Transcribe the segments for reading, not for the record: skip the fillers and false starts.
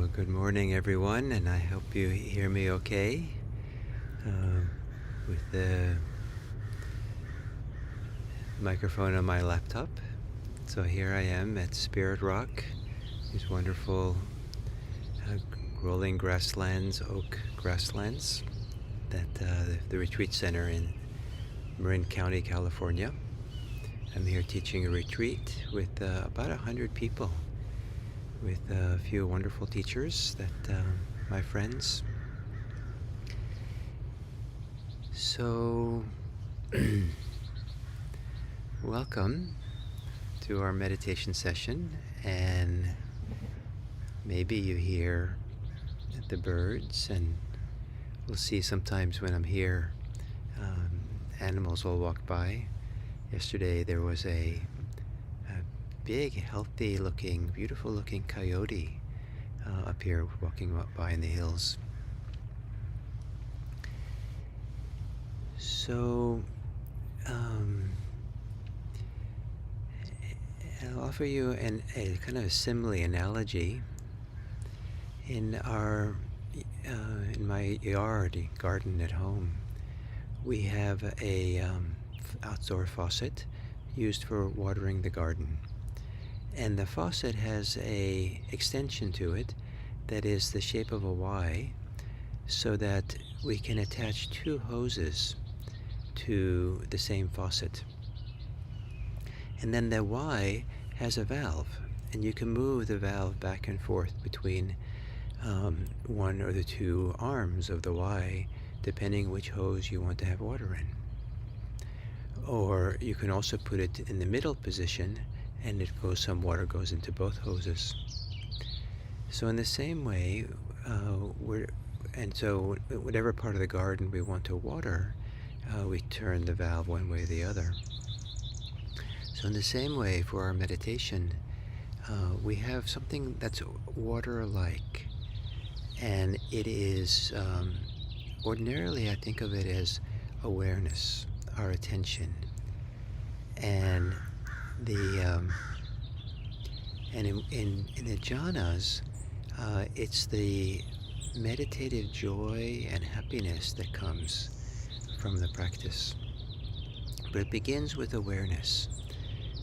Well, good morning, everyone, and I hope you hear me okay with the microphone on my laptop. So here I am at Spirit Rock, these wonderful rolling grasslands, oak grasslands, that the retreat center in Marin County, California. I'm here teaching a retreat with about 100 people, with a few wonderful teachers that my friends. So welcome to our meditation session, and maybe you hear the birds, and we'll see sometimes when I'm here animals will walk by. Yesterday there was a big, healthy looking, beautiful looking coyote up here walking by in the hills. So I'll offer you a kind of a simile analogy. In my garden at home, we have a outdoor faucet used for watering the garden, and the faucet has a extension to it that is the shape of a Y, so that we can attach two hoses to the same faucet. And then the Y has a valve, and you can move the valve back and forth between one or the two arms of the Y, depending which hose you want to have water in. Or you can also put it in the middle position, and some water goes into both hoses. So in the same way, so whatever part of the garden we want to water, we turn the valve one way or the other. So in the same way, for our meditation, we have something that's water-like, and it is, ordinarily I think of it as awareness, our attention, and in the jhanas, it's the meditative joy and happiness that comes from the practice. But it begins with awareness.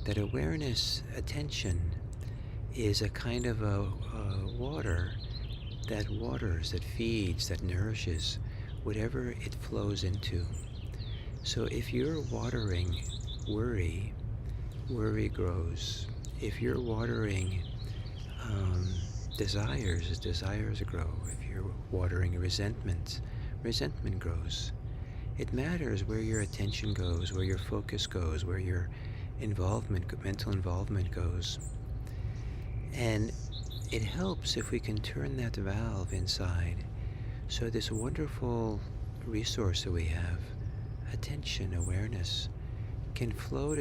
That awareness, attention, is a kind of a water that waters, that feeds, that nourishes whatever it flows into. So if you're watering worry, worry grows. If you're watering desires grow. If you're watering resentment, resentment grows. It matters where your attention goes, where your focus goes, where your mental involvement goes. And it helps if we can turn that valve inside. So this wonderful resource that we have, attention, awareness, can flow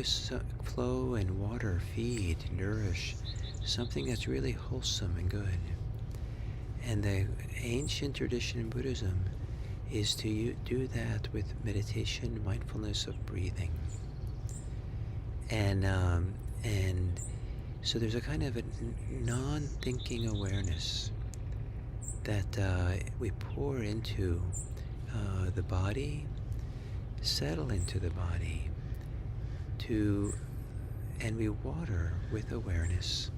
and water, feed, nourish something that's really wholesome and good. And the ancient tradition in Buddhism is to do that with meditation, mindfulness of breathing. And so there's a kind of a non-thinking awareness that we pour into the body, settle into the body, and we water with awareness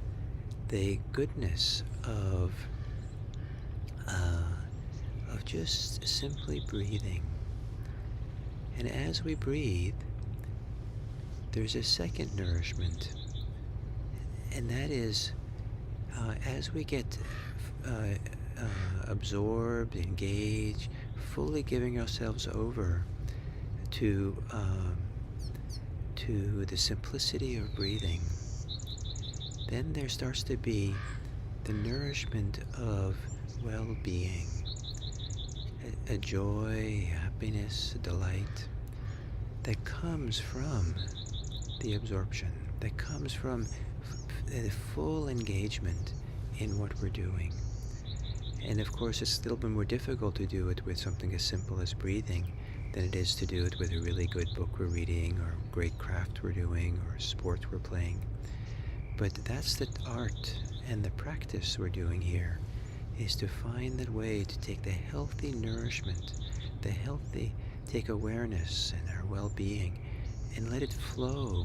the goodness of just simply breathing. And as we breathe, there's a second nourishment, and that is as we get absorbed, engaged, fully giving ourselves over to the simplicity of breathing, then there starts to be the nourishment of well-being, a joy, happiness, a delight that comes from the absorption, that comes from the full engagement in what we're doing. And of course, it's a little bit more difficult to do it with something as simple as breathing than it is to do it with a really good book we're reading, or great craft we're doing, or sport we're playing. But that's the art and the practice we're doing here, is to find that way to take the healthy nourishment, take awareness and our well-being, and let it flow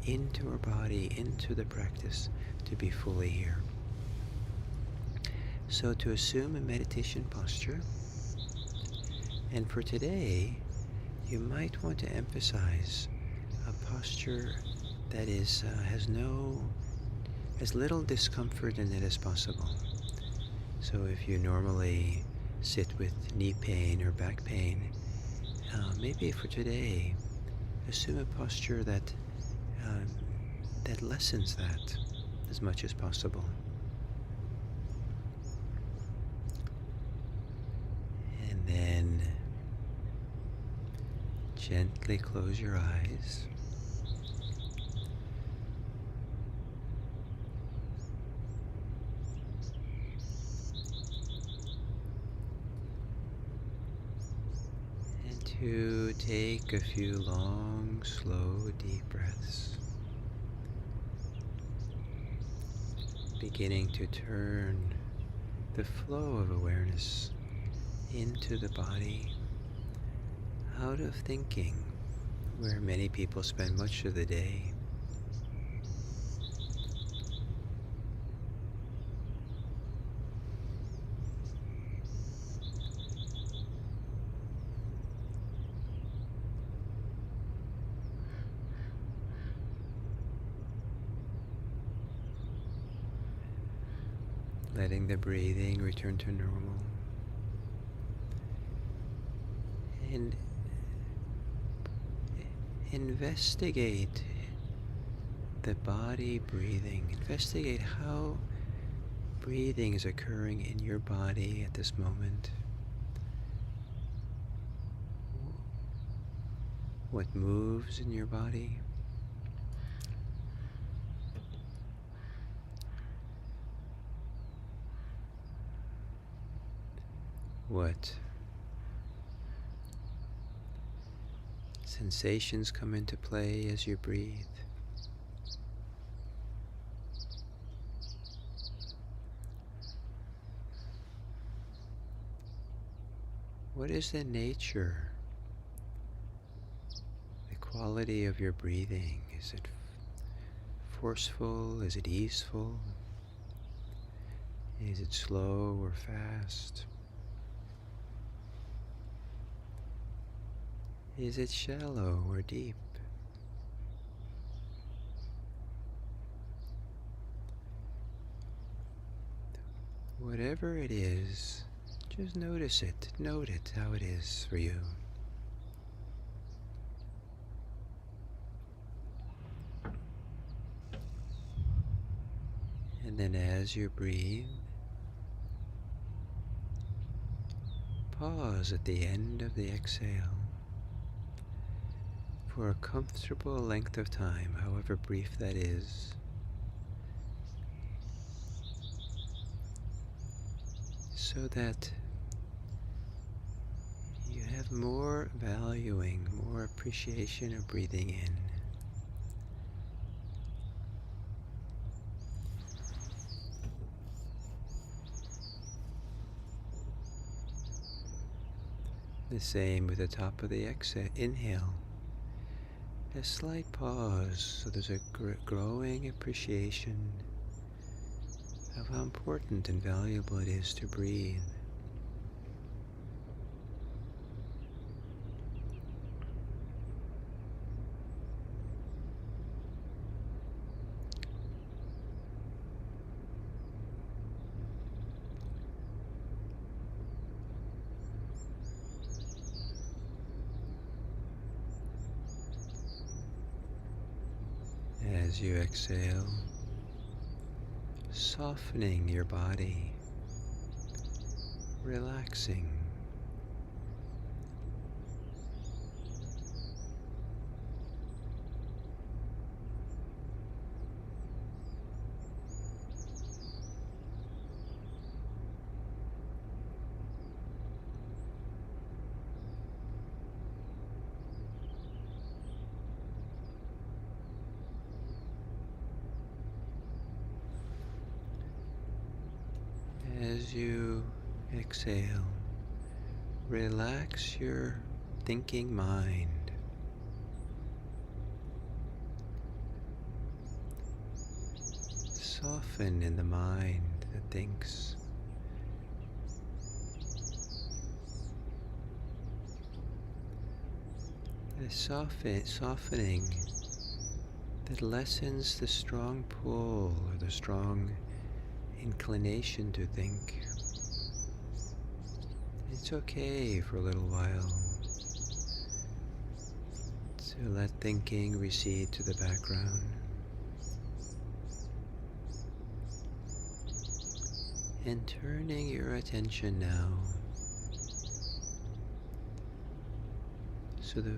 into our body, into the practice to be fully here. So to assume a meditation posture, and for today, you might want to emphasize a posture that has as little discomfort in it as possible. So if you normally sit with knee pain or back pain, maybe for today, assume a posture that lessens that as much as possible. And then gently close your eyes. And to take a few long, slow, deep breaths. Beginning to turn the flow of awareness into the body, out of thinking, where many people spend much of the day. Letting the breathing return to normal. And investigate the body breathing. Investigate how breathing is occurring in your body at this moment. What moves in your body? What sensations come into play as you breathe? What is the nature, the quality of your breathing? Is it forceful? Is it easeful? Is it slow or fast? Is it shallow or deep? Whatever it is, just notice it. Note it, how it is for you. And then as you breathe, pause at the end of the exhale for a comfortable length of time, however brief that is, so that you have more valuing, more appreciation of breathing in. The same with the top of the inhale. A slight pause, so there's a growing appreciation of how important and valuable it is to breathe. As you exhale, softening your body, relaxing. As you exhale, relax your thinking mind. Soften in the mind that thinks. A softening that lessens the strong pull or the strong inclination to think. It's okay for a little while to let thinking recede to the background. And turning your attention now so the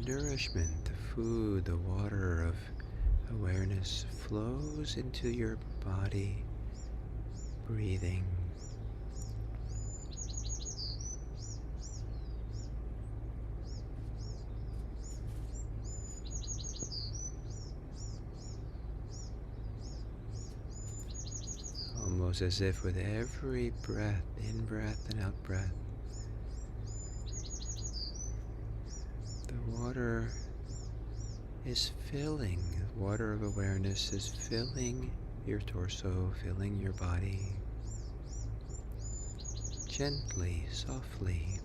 nourishment, the food, the water of awareness flows into your body, breathing. Almost as if with every breath, in-breath and out-breath, the water is filling, the water of awareness is filling your torso, filling your body, gently, softly.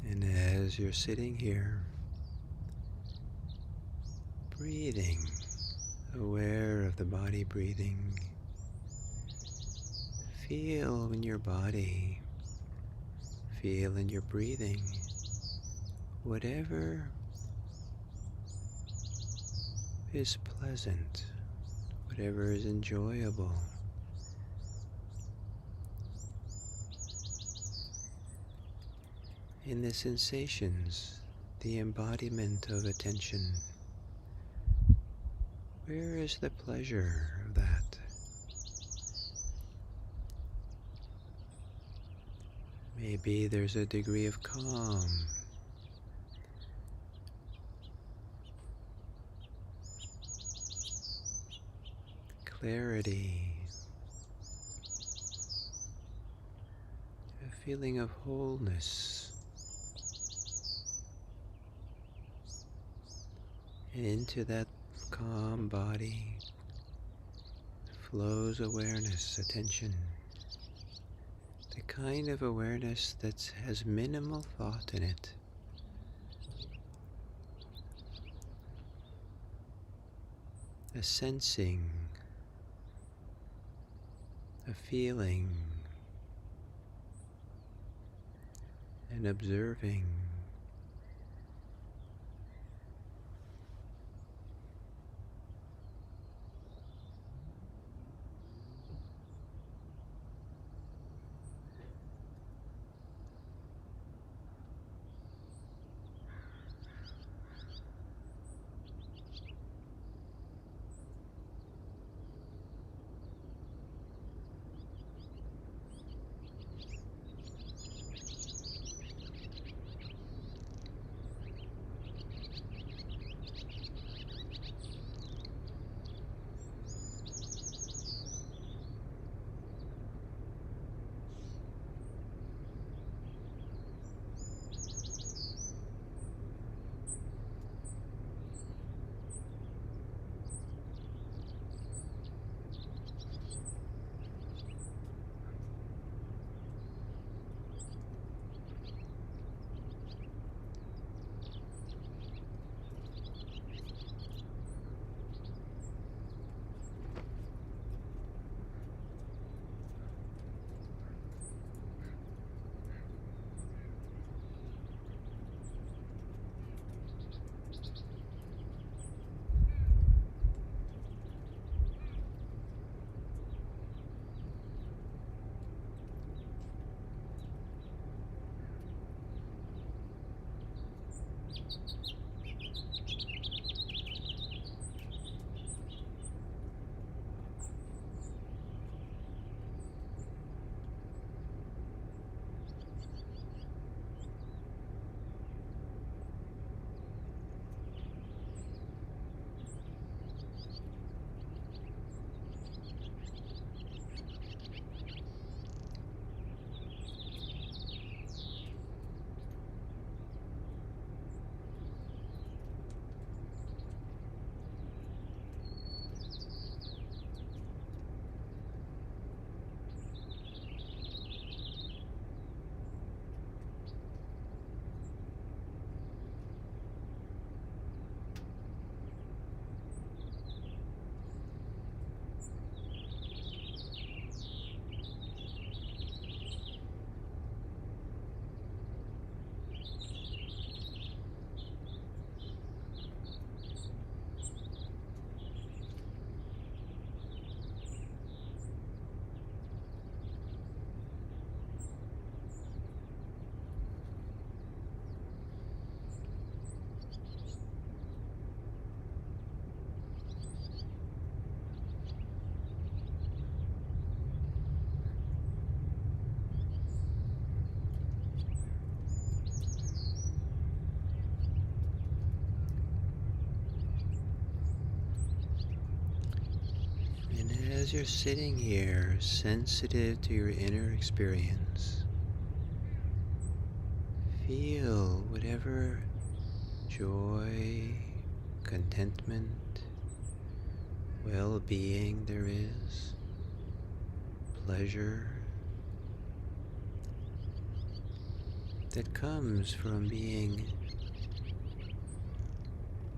And as you're sitting here, breathing, aware of the body breathing, feel in your body, feel in your breathing, whatever is pleasant, whatever is enjoyable. In the sensations, the embodiment of attention, where is the pleasure of that? Maybe there's a degree of calm, clarity, a feeling of wholeness. And into that calm body flows awareness, attention. The kind of awareness that has minimal thought in it. A sensing, a feeling, an observing. And as you're sitting here, sensitive to your inner experience, feel whatever joy, contentment, well-being there is, pleasure that comes from being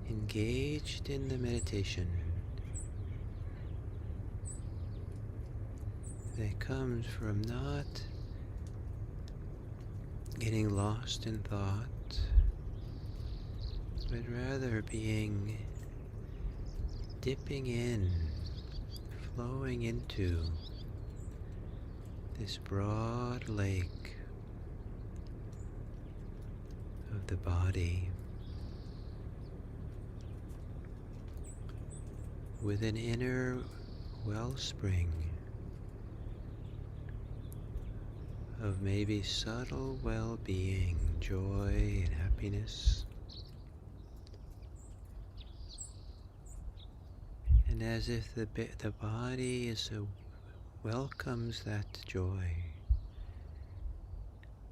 engaged in the meditation, that comes from not getting lost in thought, but rather dipping in, flowing into this broad lake of the body with an inner wellspring of maybe subtle well-being, joy and happiness. And as if the body welcomes that joy,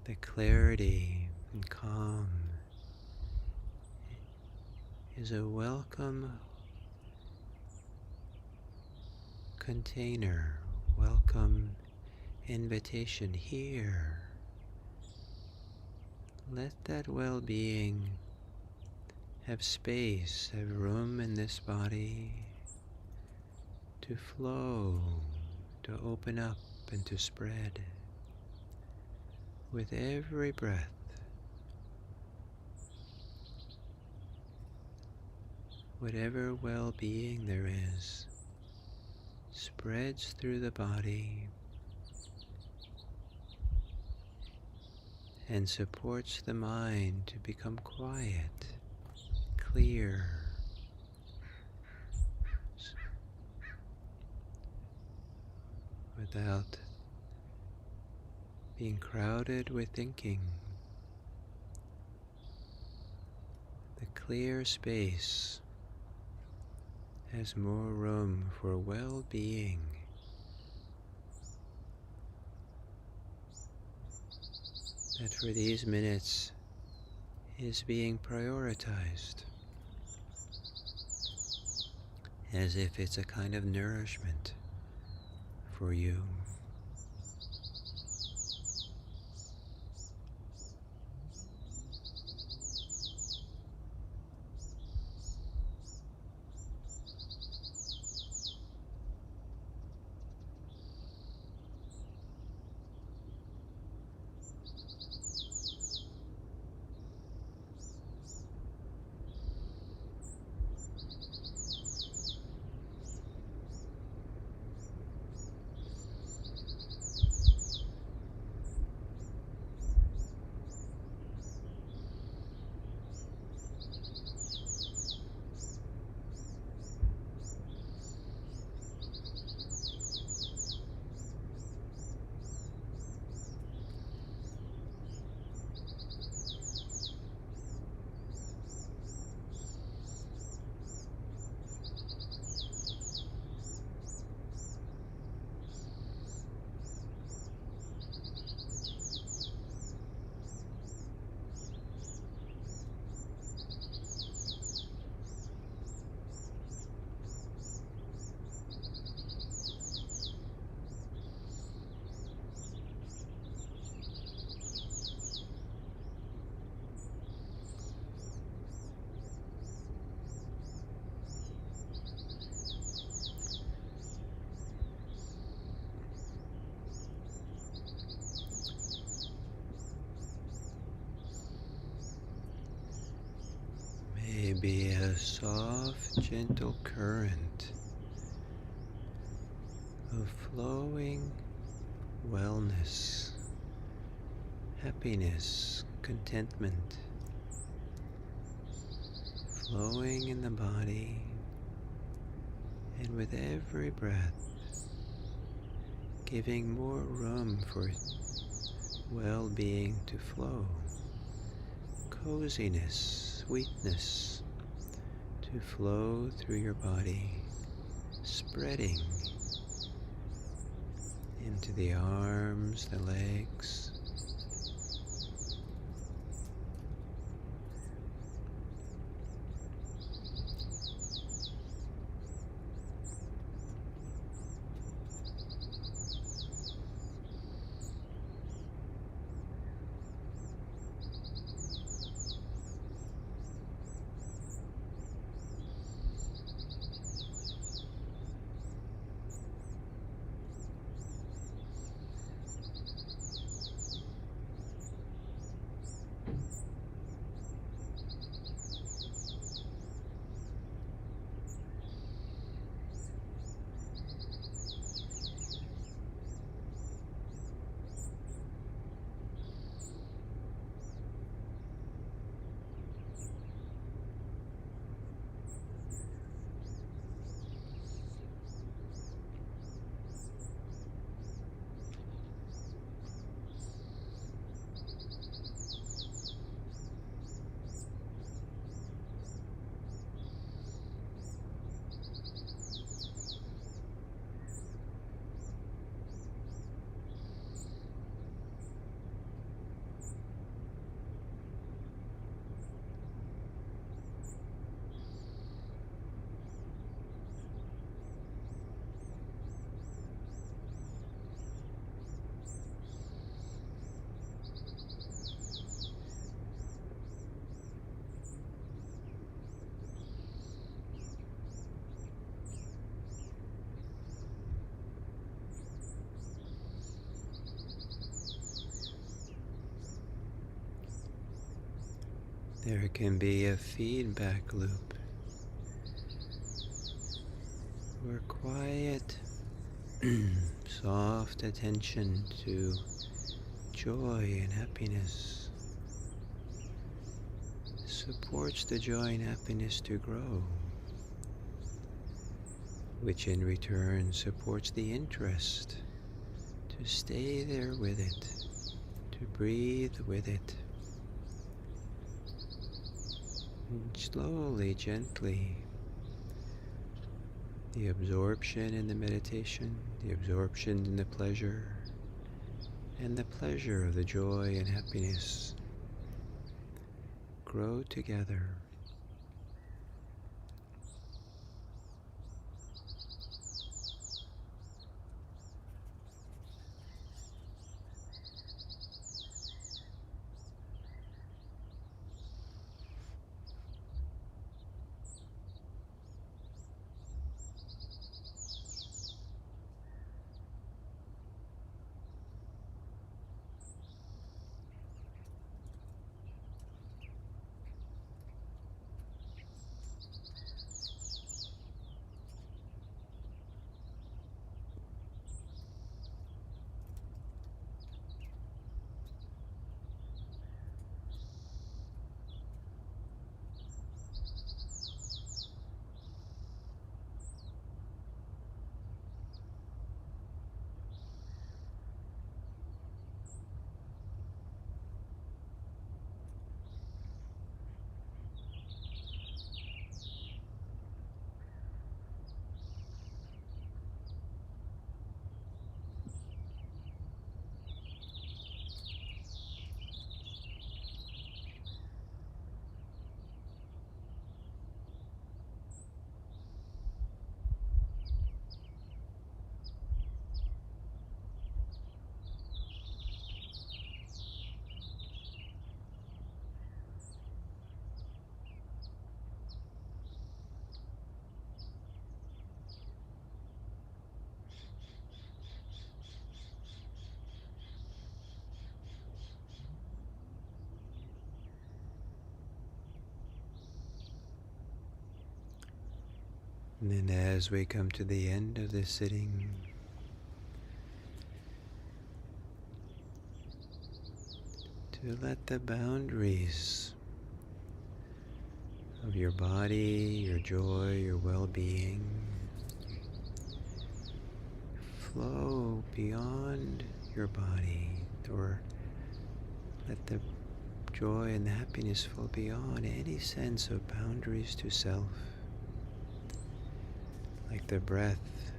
the clarity and calm is a welcome container, welcome invitation here. Let that well-being have space, have room in this body to flow, to open up and to spread with every breath. Whatever well-being there is spreads through the body and supports the mind to become quiet, clear, without being crowded with thinking. The clear space has more room for well-being. That for these minutes is being prioritized, as if it's a kind of nourishment for you. may be a soft, gentle current of flowing wellness, happiness, contentment, flowing in the body, and with every breath, giving more room for well-being to flow, coziness, sweetness to flow through your body, spreading into the arms, the legs, there can be a feedback loop where quiet, soft attention to joy and happiness supports the joy and happiness to grow, which in return supports the interest to stay there with it, to breathe with it. And slowly, gently, the absorption in the meditation, the absorption in the pleasure, and the pleasure of the joy and happiness grow together. And then as we come to the end of this sitting, to let the boundaries of your body, your joy, your well-being flow beyond your body, or let the joy and the happiness flow beyond any sense of boundaries to self. Like the breath,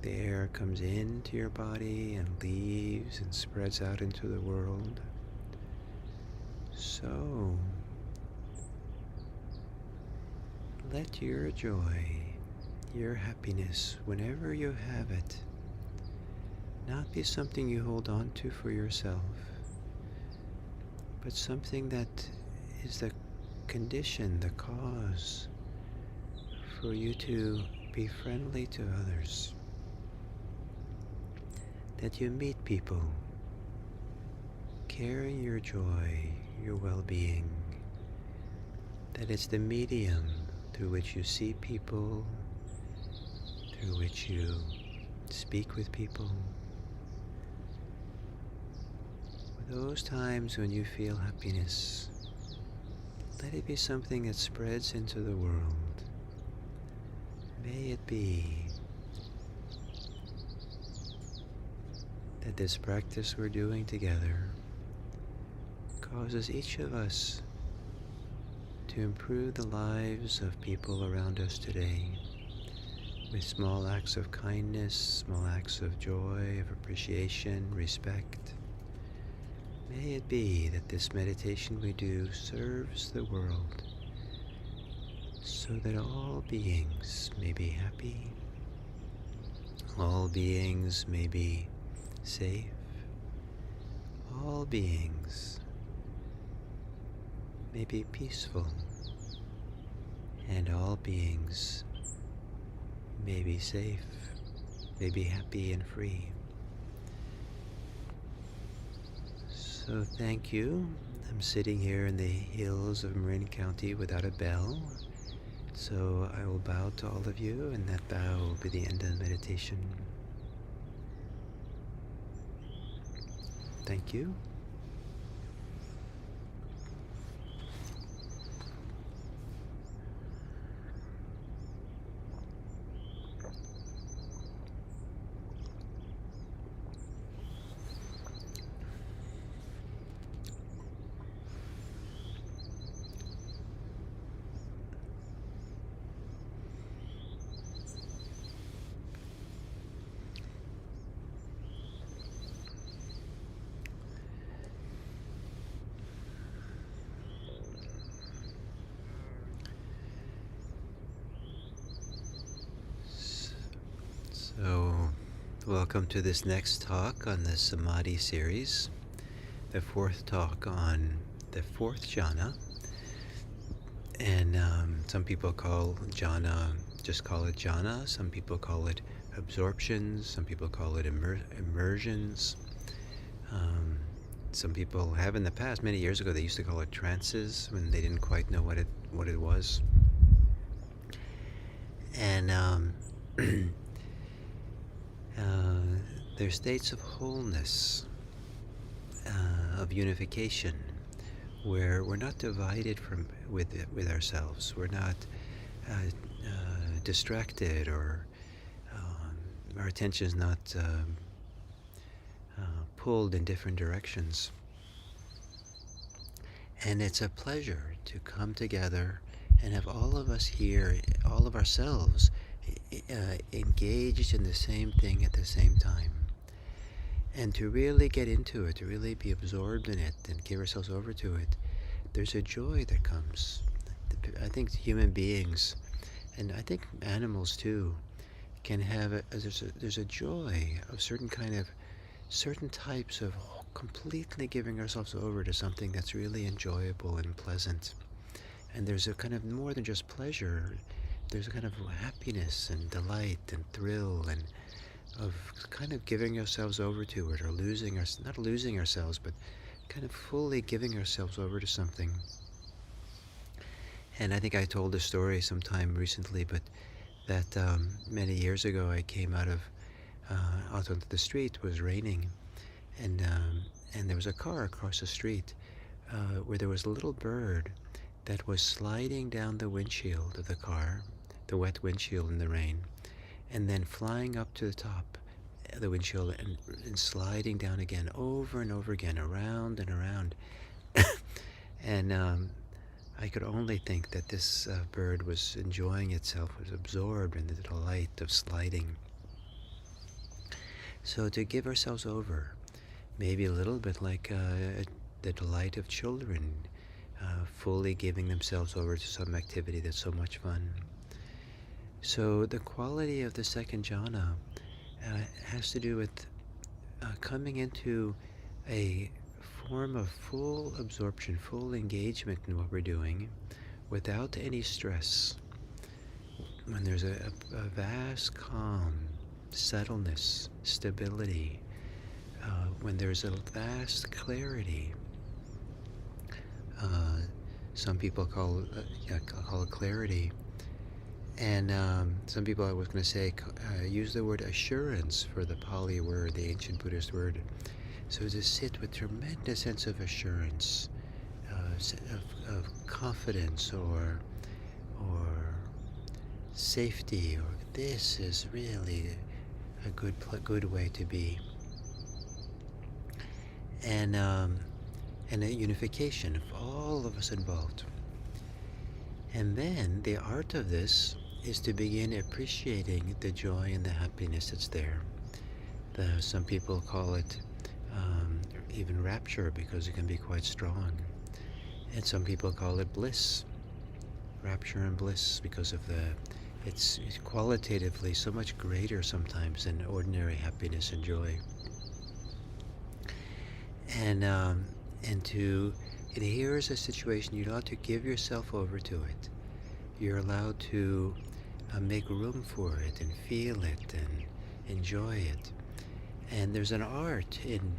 the air comes into your body and leaves and spreads out into the world. So, let your joy, your happiness, whenever you have it, not be something you hold on to for yourself, but something that is the condition, the cause for you to be friendly to others. That you meet people carrying your joy, your well-being, that it's the medium through which you see people, through which you speak with people. Those times when you feel happiness, let it be something that spreads into the world. May it be that this practice we're doing together causes each of us to improve the lives of people around us today with small acts of kindness, small acts of joy, of appreciation, respect. May it be that this meditation we do serves the world so that all beings may be happy, all beings may be safe, all beings may be peaceful, and all beings may be safe, may be happy and free. So thank you. I'm sitting here in the hills of Marin County without a bell. So I will bow to all of you, and that bow will be the end of the meditation. Thank you. So, welcome to this next talk on the Samadhi series, the fourth talk on the fourth jhana. And some people call jhana, just call it jhana. Some people call it absorptions. Some people call it immersions. Some people have in the past, many years ago, they used to call it trances when they didn't quite know what it was. And they're states of wholeness, of unification, where we're not divided with ourselves. We're not distracted, or our attention is not pulled in different directions. And it's a pleasure to come together and have all of us here, all of ourselves, engaged in the same thing at the same time. And to really get into it, to really be absorbed in it and give ourselves over to it, there's a joy that comes. I think human beings, and I think animals too, can have there's a joy of certain types of completely giving ourselves over to something that's really enjoyable and pleasant. And there's a kind of more than just pleasure. There's a kind of happiness and delight and thrill, and of kind of giving ourselves over to it, or not losing ourselves, but kind of fully giving ourselves over to something. And I think I told this story sometime recently, but that many years ago I came out onto the street. It was raining, and there was a car across the street where there was a little bird that was sliding down the windshield of the car, the wet windshield in the rain, and then flying up to the top of the windshield and sliding down again over and over again, around and around. And I could only think that this bird was enjoying itself, was absorbed in the delight of sliding. So to give ourselves over, maybe a little bit like the delight of children, fully giving themselves over to some activity that's so much fun. So the quality of the second jhana has to do with coming into a form of full absorption, full engagement in what we're doing without any stress. When there's a vast calm, settledness, stability, when there's a vast clarity, some people call it clarity, and some people, I was going to say, use the word assurance for the Pali word, the ancient Buddhist word. So to sit with tremendous sense of assurance, of confidence, or safety, or this is really a good way to be, and a unification of all of us involved. And then the art of this is to begin appreciating the joy and the happiness that's there. Some people call it even rapture, because it can be quite strong. And some people call it bliss, rapture and bliss, because of it's qualitatively so much greater sometimes than ordinary happiness and joy. And here's a situation you're allowed to give yourself over to it. You're allowed to make room for it and feel it and enjoy it. And there's an art in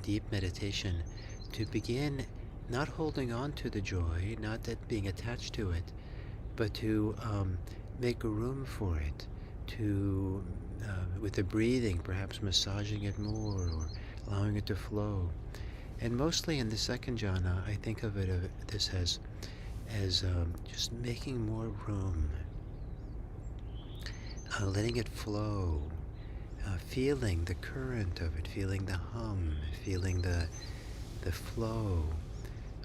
deep meditation to begin not holding on to the joy, not that being attached to it, but to make room for it, to with the breathing, perhaps massaging it more or allowing it to flow. And mostly in the second jhana, I think of this as just making more room, letting it flow, feeling the current of it, feeling the hum, feeling the flow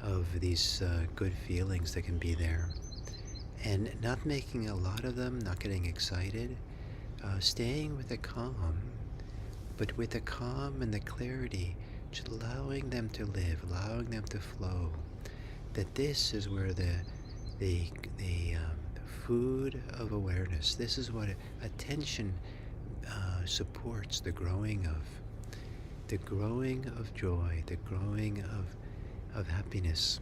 of these good feelings that can be there, and not making a lot of them, not getting excited, staying with the calm, but with the calm and the clarity, just allowing them to live, allowing them to flow. That this is where the food of awareness, this is what attention supports the growing of joy, the growing of happiness.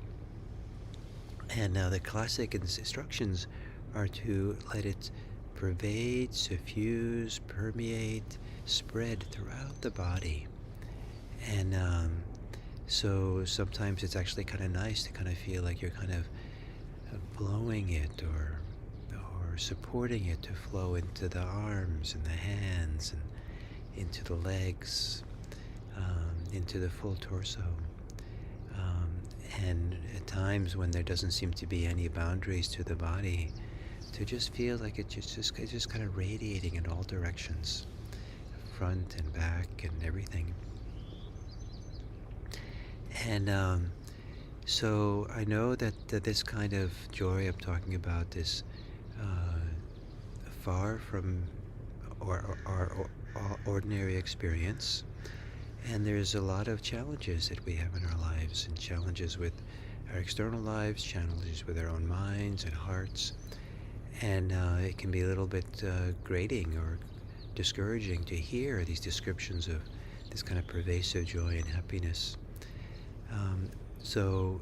And now the classic instructions are to let it pervade, suffuse, permeate, spread throughout the body. And so sometimes it's actually kind of nice to kind of feel like you're kind of blowing it or supporting it to flow into the arms and the hands and into the legs, into the full torso. And at times when there doesn't seem to be any boundaries to the body, to just feel like it's just kind of radiating in all directions, front and back and everything. And so I know that this kind of joy I'm talking about is far from our ordinary experience. And there's a lot of challenges that we have in our lives, and challenges with our external lives, challenges with our own minds and hearts. And it can be a little bit grating or discouraging to hear these descriptions of this kind of pervasive joy and happiness. So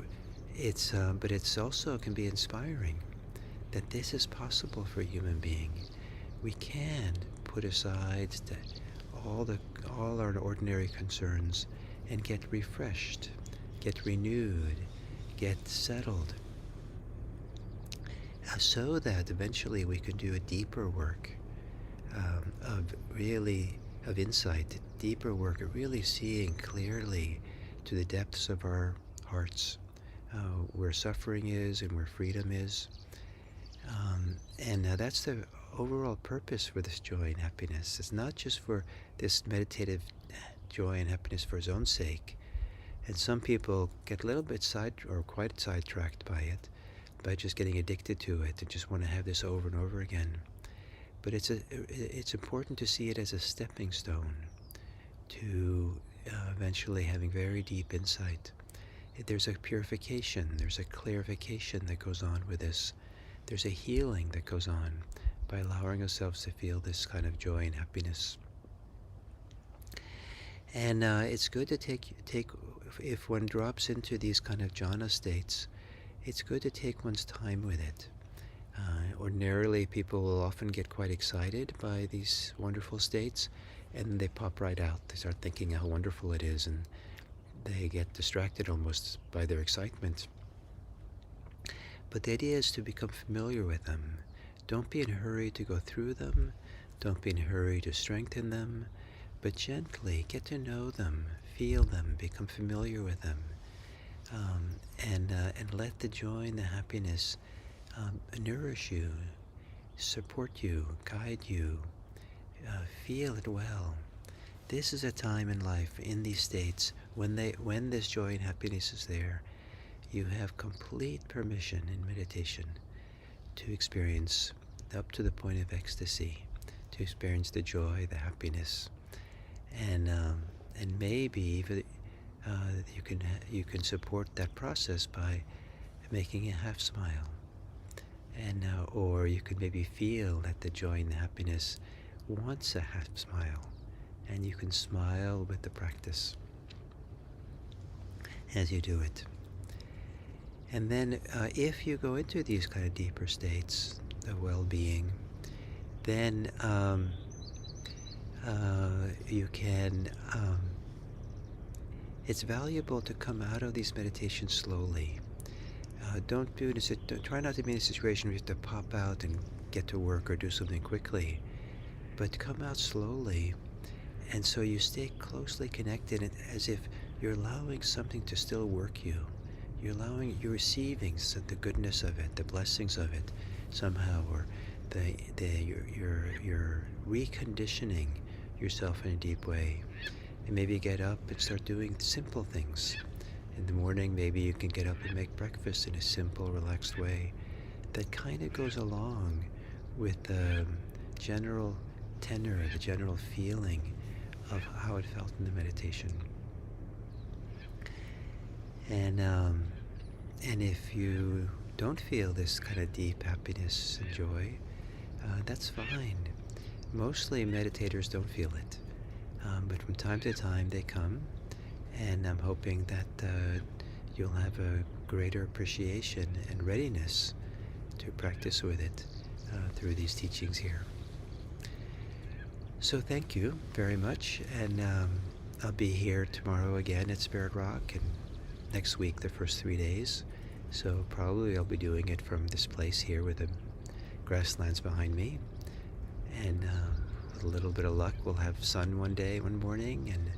it's, but it's also can be inspiring that this is possible for a human being. We can put aside all our ordinary concerns and get refreshed, get renewed, get settled. so that eventually we can do a deeper work of insight, deeper work of really seeing clearly to the depths of our hearts, where suffering is and where freedom is. And that's the overall purpose for this joy and happiness. It's not just for this meditative joy and happiness for its own sake. And some people get a little bit quite sidetracked by it, by just getting addicted to it and just want to have this over and over again. But it's important to see it as a stepping stone to eventually having very deep insight. There's a purification, there's a clarification that goes on with this. There's a healing that goes on by allowing ourselves to feel this kind of joy and happiness. And it's good to take, if one drops into these kind of jhana states, it's good to take one's time with it. Ordinarily, people will often get quite excited by these wonderful states, and they pop right out. They start thinking how wonderful it is, and they get distracted almost by their excitement. But the idea is to become familiar with them. Don't be in a hurry to go through them. Don't be in a hurry to strengthen them. But gently get to know them, feel them, become familiar with them, and let the joy and the happiness nourish you, support you, guide you, feel it well. This is a time in life, in these states, when this joy and happiness is there, you have complete permission in meditation to experience up to the point of ecstasy, to experience the joy, the happiness, and maybe even you can support that process by making a half smile, and or you can maybe feel that the joy and the happiness wants a half smile, and you can smile with the practice as you do it. And then if you go into these kind of deeper states of well-being, then you can, it's valuable to come out of these meditations slowly. Try not to be in a situation where you have to pop out and get to work or do something quickly, but come out slowly, and so you stay closely connected, as if you're allowing something to still work you. You're receiving the goodness of it, the blessings of it somehow, or you're reconditioning yourself in a deep way. And maybe get up and start doing simple things. In the morning, maybe you can get up and make breakfast in a simple, relaxed way that kind of goes along with the general tenor, the general feeling of how it felt in the meditation. And if you don't feel this kind of deep happiness and joy, that's fine. Mostly meditators don't feel it, but from time to time they come, and I'm hoping that you'll have a greater appreciation and readiness to practice with it through these teachings here. So thank you very much, and I'll be here tomorrow again at Spirit Rock, and next week the first 3 days. So probably I'll be doing it from this place here with the grasslands behind me, and with a little bit of luck we'll have sun one morning, and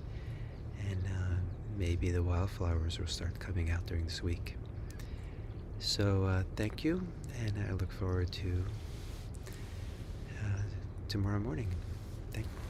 maybe the wildflowers will start coming out during this week. So thank you, and I look forward to tomorrow morning. Thank you.